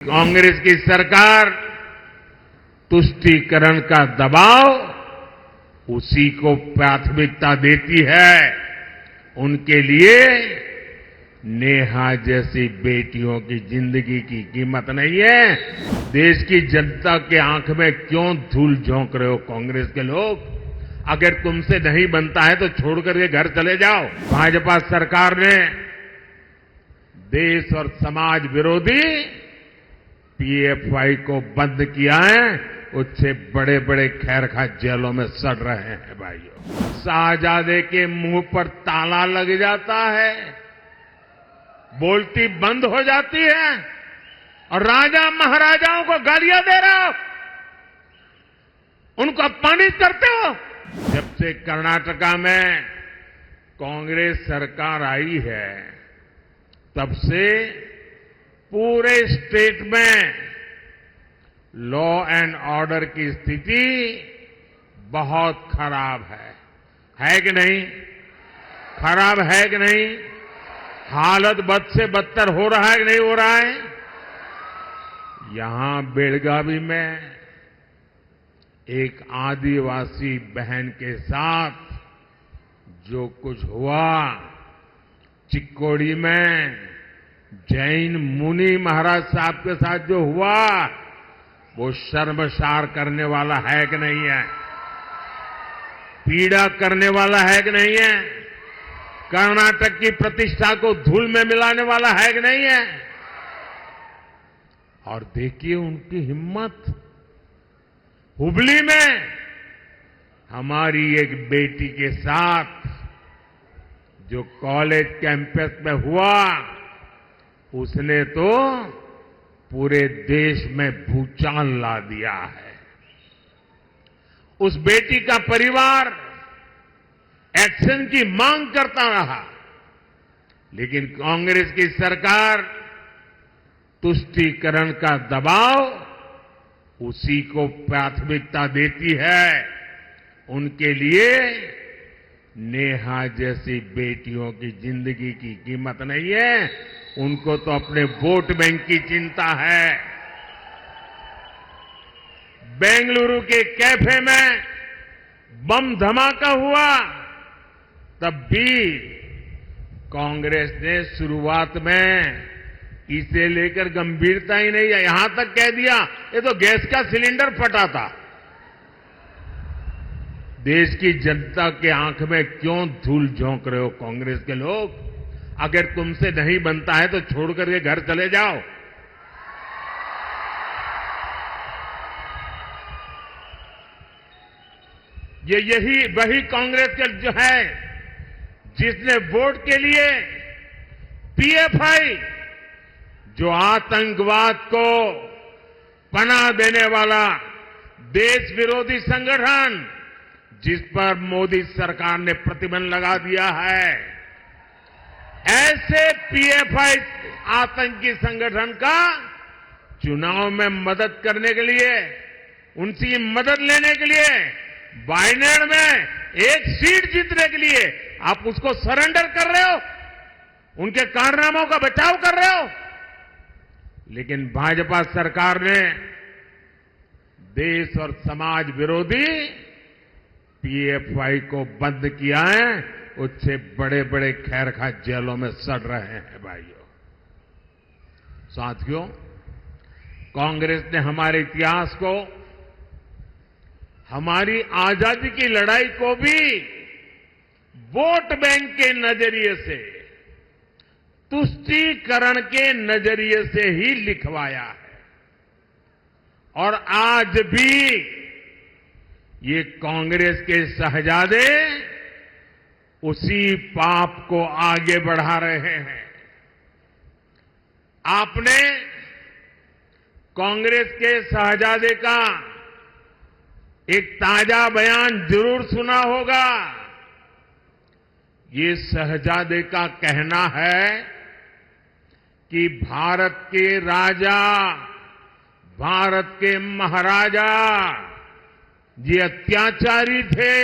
कांग्रेस की सरकार तुष्टीकरण का दबाव उसी को प्राथमिकता देती है। उनके लिए नेहा जैसी बेटियों की जिंदगी की कीमत नहीं है। देश की जनता के आंख में क्यों धूल झोंक रहे हो कांग्रेस के लोग? अगर तुमसे नहीं बनता है तो छोड़ करके घर चले जाओ। भाजपा सरकार ने देश और समाज विरोधी पीएफआई को बंद किया है। उससे बड़े बड़े खैरखा जेलों में सड़ रहे हैं भाइयों। शाहजादे के मुंह पर ताला लग जाता है, बोलती बंद हो जाती है और राजा महाराजाओं को गालियां दे रहे हो, उनको अपमानित करते हो। जब से कर्नाटका में कांग्रेस सरकार आई है तब से पूरे स्टेट में लॉ एंड ऑर्डर की स्थिति बहुत खराब है कि नहीं? खराब है कि नहीं? हालत बद से बदतर हो रहा है कि नहीं हो रहा है? यहां बेलगावी में एक आदिवासी बहन के साथ जो कुछ हुआ, चिक्कोड़ी में जैन मुनि महाराज साहब के साथ जो हुआ, वो शर्मसार करने वाला है कि नहीं है? पीड़ा करने वाला है कि नहीं है? कर्नाटक की प्रतिष्ठा को धूल में मिलाने वाला है कि नहीं है? और देखिए उनकी हिम्मत। हुबली में हमारी एक बेटी के साथ जो कॉलेज कैंपस में हुआ, उसने तो पूरे देश में भूचाल ला दिया है। उस बेटी का परिवार एक्शन की मांग करता रहा, लेकिन कांग्रेस की सरकार तुष्टीकरण का दबाव उसी को प्राथमिकता देती है। उनके लिए नेहा जैसी बेटियों की जिंदगी की कीमत नहीं है। उनको तो अपने वोट बैंक की चिंता है। बेंगलुरु के कैफे में बम धमाका हुआ, तब भी कांग्रेस ने शुरुआत में इसे लेकर गंभीरता ही नहीं है। यहां तक कह दिया ये तो गैस का सिलेंडर फटा था। देश की जनता के आंख में क्यों धूल झोंक रहे हो कांग्रेस के लोग? अगर तुमसे नहीं बनता है तो छोड़ करके घर चले जाओ। यही वही कांग्रेस के जो है जिसने वोट के लिए पीएफआई, जो आतंकवाद को पनाह देने वाला देश विरोधी संगठन, जिस पर मोदी सरकार ने प्रतिबंध लगा दिया है, ऐसे पीएफआई आतंकी संगठन का चुनाव में मदद करने के लिए, उनकी मदद लेने के लिए, वायनाड में एक सीट जीतने के लिए आप उसको सरेंडर कर रहे हो, उनके कारनामों का बचाव कर रहे हो। लेकिन भाजपा सरकार ने देश और समाज विरोधी पीएफआई को बंद किया है। उससे बड़े बड़े खैरखा जेलों में सड़ रहे हैं भाइयों। साथियों, कांग्रेस ने हमारे इतिहास को, हमारी आजादी की लड़ाई को भी वोट बैंक के नजरिए से, तुष्टीकरण के नजरिए से ही लिखवाया है। और आज भी ये कांग्रेस के शहजादे उसी पाप को आगे बढ़ा रहे हैं। आपने कांग्रेस के शहजादे का एक ताजा बयान जरूर सुना होगा। ये शहजादे का कहना है कि भारत के राजा, भारत के महाराजा ये अत्याचारी थे,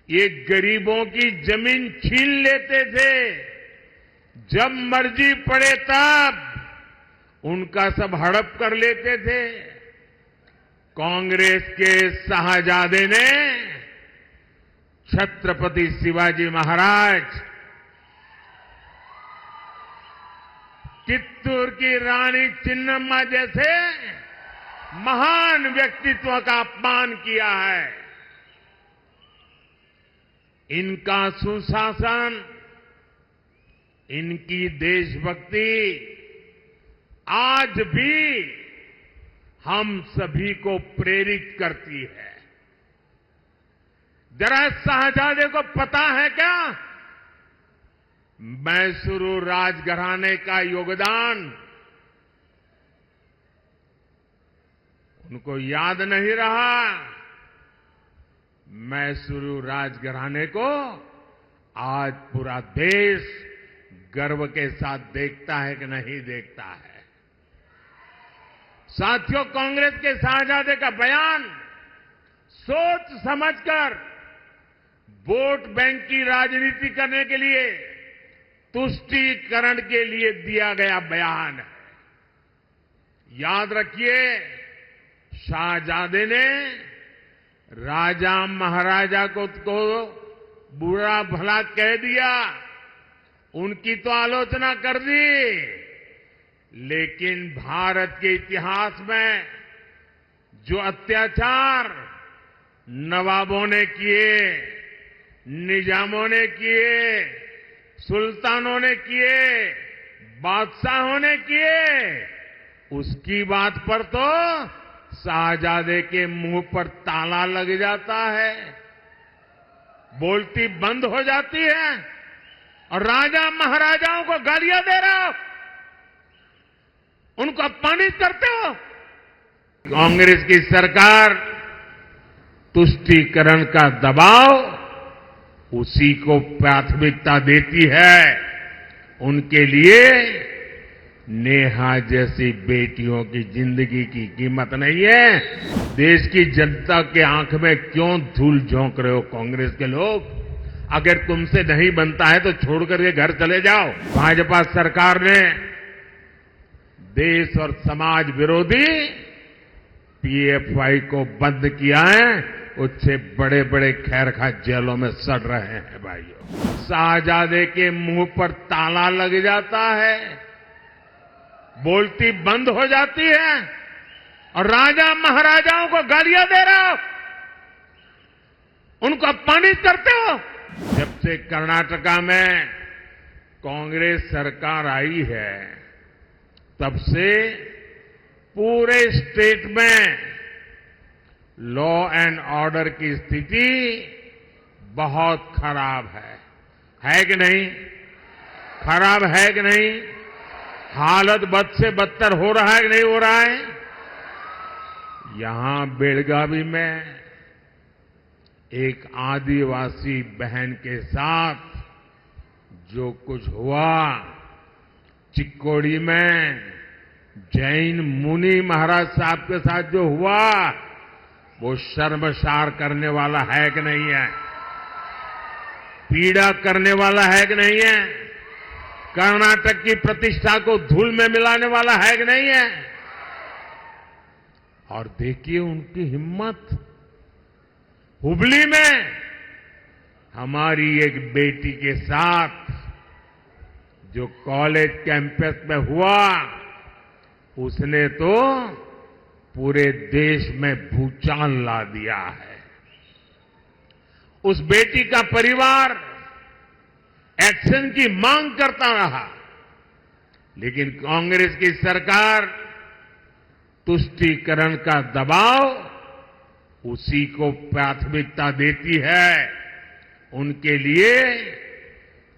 ये गरीबों की जमीन छीन लेते थे, जब मर्जी पड़े तब उनका सब हड़प कर लेते थे। कांग्रेस के शाहजादे ने छत्रपति शिवाजी महाराज, चित्तूर की रानी चिन्नम्मा जैसे महान व्यक्तित्व का अपमान किया है। इनका सुशासन, इनकी देशभक्ति आज भी हम सभी को प्रेरित करती है। जरा शाहजादे को पता है क्या मैसूरू राजघराने का योगदान? उनको याद नहीं रहा। मैसूरू राजघराने को आज पूरा देश गर्व के साथ देखता है कि नहीं देखता है। साथियों, कांग्रेस के शाहजादे का बयान सोच समझकर वोट बैंक की राजनीति करने के लिए, तुष्टीकरण के लिए दिया गया बयान है। याद रखिए, शाहजादे ने राजा महाराजा को बुरा भला कह दिया, उनकी तो आलोचना कर दी, लेकिन भारत के इतिहास में जो अत्याचार नवाबों ने किए, निजामों ने किए, सुल्तानों ने किए, बादशाहों ने किए, उसकी बात पर तो शाहजादे के मुंह पर ताला लग जाता है, बोलती बंद हो जाती है और राजा महाराजाओं को गालियां दे रहे हो, उनको अपमानित करते हो। कांग्रेस की सरकार तुष्टीकरण का दबाव उसी को प्राथमिकता देती है। उनके लिए नेहा जैसी बेटियों की जिंदगी की कीमत नहीं है। देश की जनता के आंख में क्यों धूल झोंक रहे हो कांग्रेस के लोग? अगर तुमसे नहीं बनता है तो छोड़ करके घर चले जाओ। भाजपा सरकार ने देश और समाज विरोधी पीएफआई को बंद किया है। उससे बड़े बड़े खैरखा जेलों में सड़ रहे हैं भाइयों। शाहजादे के मुंह पर ताला लग जाता है, बोलती बंद हो जाती है और राजा महाराजाओं को गालियां दे रहे हो, उनको अपमानित करते हो। जब से कर्नाटका में कांग्रेस सरकार आई है, तब से पूरे स्टेट में लॉ एंड ऑर्डर की स्थिति बहुत खराब है कि नहीं? खराब है कि नहीं? हालत बद से बदतर हो रहा है कि नहीं हो रहा है? यहां बेलगावी में एक आदिवासी बहन के साथ जो कुछ हुआ, चिक्कोड़ी में जैन मुनि महाराज साहब के साथ जो हुआ, वो शर्मसार करने वाला है कि नहीं है? पीड़ा करने वाला है कि नहीं है? कर्नाटक की प्रतिष्ठा को धूल में मिलाने वाला है कि नहीं है? और देखिए उनकी हिम्मत। हुबली में हमारी एक बेटी के साथ जो कॉलेज कैंपस में हुआ, उसने तो पूरे देश में भूचाल ला दिया है। उस बेटी का परिवार एक्शन की मांग करता रहा, लेकिन कांग्रेस की सरकार तुष्टीकरण का दबाव उसी को प्राथमिकता देती है। उनके लिए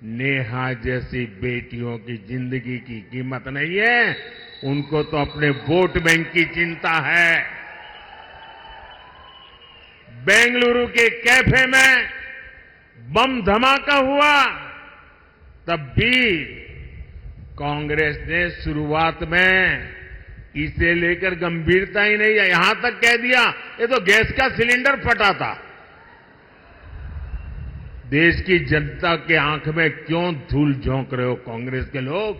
नेहा जैसी बेटियों की जिंदगी की कीमत नहीं है। उनको तो अपने वोट बैंक की चिंता है। बेंगलुरु के कैफे में बम धमाका हुआ, तब भी कांग्रेस ने शुरुआत में इसे लेकर गंभीरता ही नहीं है। यहां तक कह दिया ये तो गैस का सिलेंडर फटा था। देश की जनता के आंख में क्यों धूल झोंक रहे हो कांग्रेस के लोग?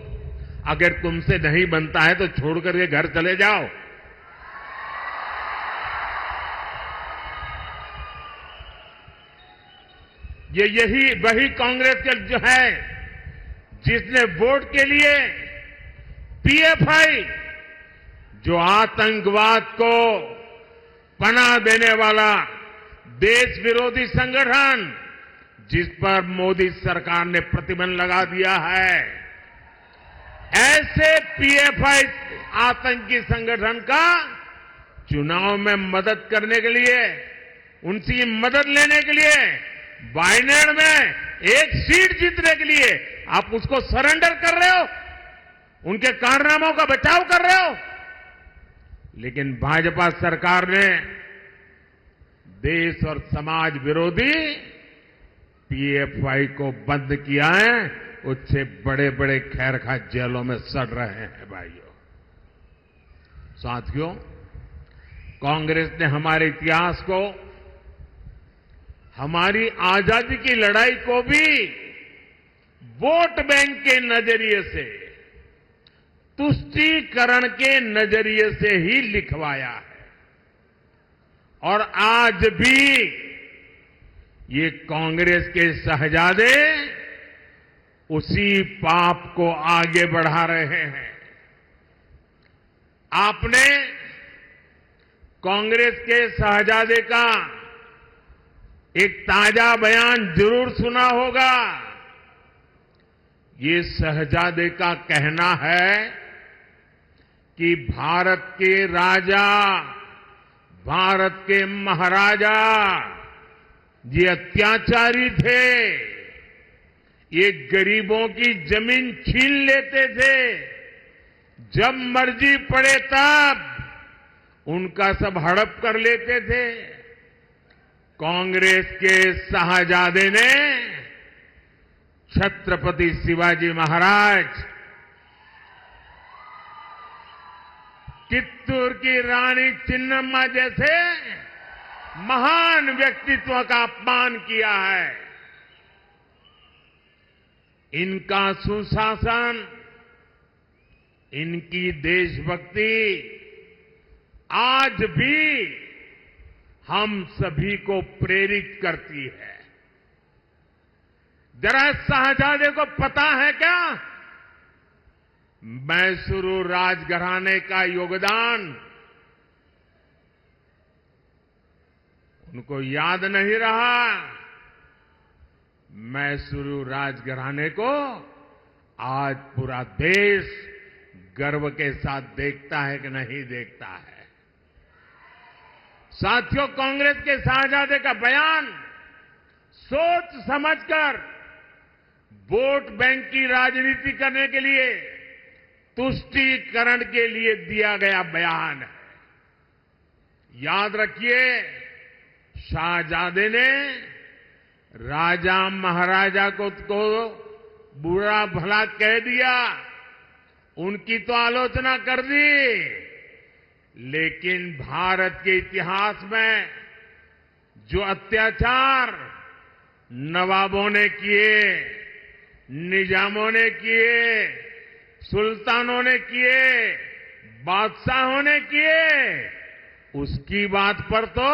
अगर तुमसे नहीं बनता है तो छोड़ करके घर चले जाओ। यही वही कांग्रेस के जो है जिसने वोट के लिए पीएफआई, जो आतंकवाद को पनाह देने वाला देश विरोधी संगठन, जिस पर मोदी सरकार ने प्रतिबंध लगा दिया है, ऐसे पीएफआई आतंकी संगठन का चुनाव में मदद करने के लिए, उनकी मदद लेने के लिए, वायनाड में एक सीट जीतने के लिए आप उसको सरेंडर कर रहे हो, उनके कारनामों का बचाव कर रहे हो। लेकिन भाजपा सरकार ने देश और समाज विरोधी पीएफआई को बंद किया है। उससे बड़े बड़े खैरखा जेलों में सड़ रहे हैं भाइयों। साथियों, कांग्रेस ने हमारे इतिहास को, हमारी आजादी की लड़ाई को भी वोट बैंक के नजरिए से, तुष्टीकरण के नजरिए से ही लिखवाया है। और आज भी ये कांग्रेस के शहजादे उसी पाप को आगे बढ़ा रहे हैं। आपने कांग्रेस के शहजादे का एक ताजा बयान जरूर सुना होगा। ये शहजादे का कहना है कि भारत के राजा, भारत के महाराजा ये अत्याचारी थे, ये गरीबों की जमीन छीन लेते थे, जब मर्जी पड़े तब उनका सब हड़प कर लेते थे। कांग्रेस के शाहजादे ने छत्रपति शिवाजी महाराज, चित्तूर की रानी चिन्नम्मा जैसे महान व्यक्तित्व का अपमान किया है। इनका सुशासन, इनकी देशभक्ति आज भी हम सभी को प्रेरित करती है। जरा शाहजादे को पता है क्या मैसूरू राजघराने का योगदान? उनको याद नहीं रहा। मैसूरू राजघराने को आज पूरा देश गर्व के साथ देखता है कि नहीं देखता है। साथियों, कांग्रेस के शाहजादे का बयान सोच समझकर वोट बैंक की राजनीति करने के लिए, तुष्टीकरण के लिए दिया गया बयान है। याद रखिए, शाहजादे ने राजा महाराजा को बुरा भला कह दिया, उनकी तो आलोचना कर दी, लेकिन भारत के इतिहास में जो अत्याचार नवाबों ने किए, निजामों ने किए, सुल्तानों ने किए, बादशाहों ने किए, उसकी बात पर तो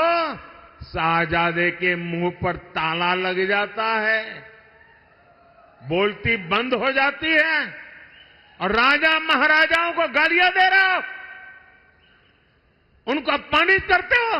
शाहजादे के मुंह पर ताला लग जाता है, बोलती बंद हो जाती है और राजा महाराजाओं को गालियां दे रहे हो, उनको अपमानित करते हो।